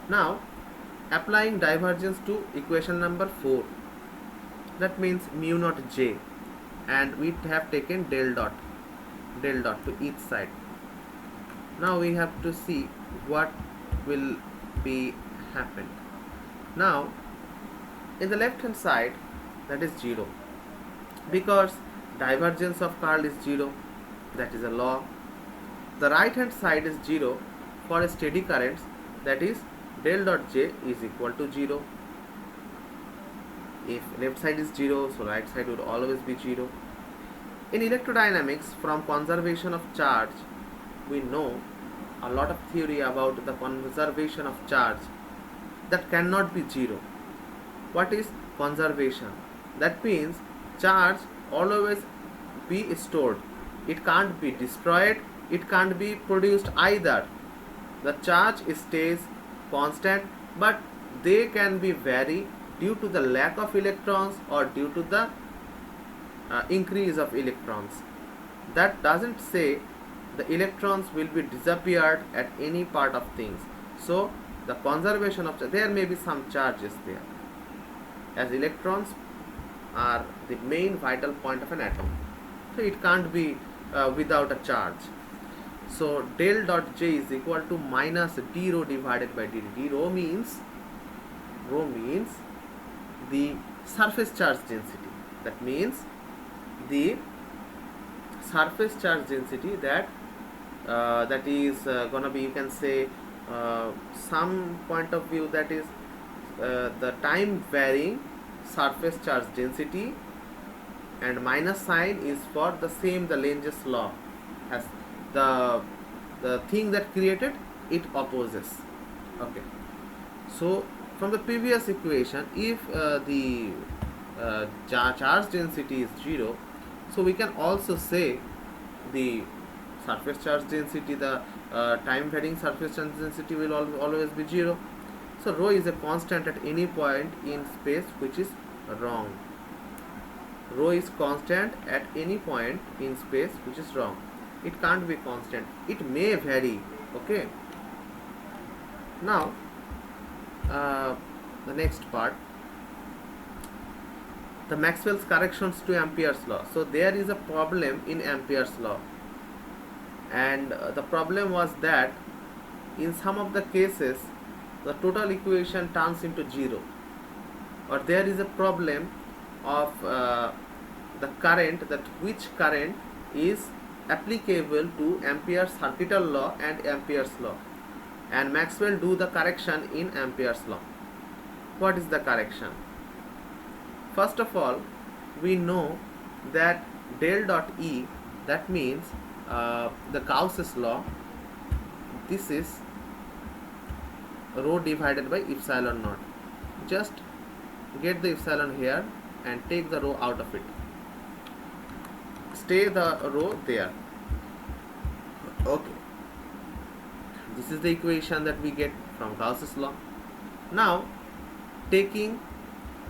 Now applying divergence to equation number 4, that means mu naught j, and we have taken del dot to each side. Now we have to see what will be happened. Now in the left hand side, that is 0, because divergence of curl is 0, that is a law. The right hand side is 0 for steady currents, that is del dot j is equal to 0. If left side is 0, so right side would always be 0. In electrodynamics, from conservation of charge, we know a lot of theory about the conservation of charge that cannot be 0. What is conservation? That means charge always be stored. It can't be destroyed, it can't be produced either. The charge stays constant, but they can be vary due to the lack of electrons or due to the increase of electrons. That doesn't say the electrons will be disappeared at any part of things. So the conservation of there may be some charges there, as electrons are the main vital point of an atom, so it can't be without a charge. So del dot j is equal to minus d rho divided by dt. D rho means the surface charge density. That means the surface charge density that is gonna be, you can say, some point of view, that is the time varying surface charge density, and minus sign is for the same, the Lenge's law, as the thing that created it opposes. Okay, so from the previous equation, if the charge density is 0, so we can also say the surface charge density, the time varying surface charge density will always be 0. So rho is a constant at any point in space, which is wrong. Rho is constant at any point in space, which is wrong. It can't be constant, it may vary. Okay, now the next part, the Maxwell's corrections to Ampere's law. So there is a problem in Ampere's law, and the problem was that in some of the cases the total equation turns into 0, or there is a problem of the current, that which current is applicable to Ampere's circuital law and Ampere's law, and Maxwell do the correction in Ampere's law. What is the correction? First of all, we know that del dot E, that means the Gauss's law, this is rho divided by epsilon naught. Just get the epsilon here and take the rho out of it. Stay the rho there. Okay, this is the equation that we get from Gauss's law. Now taking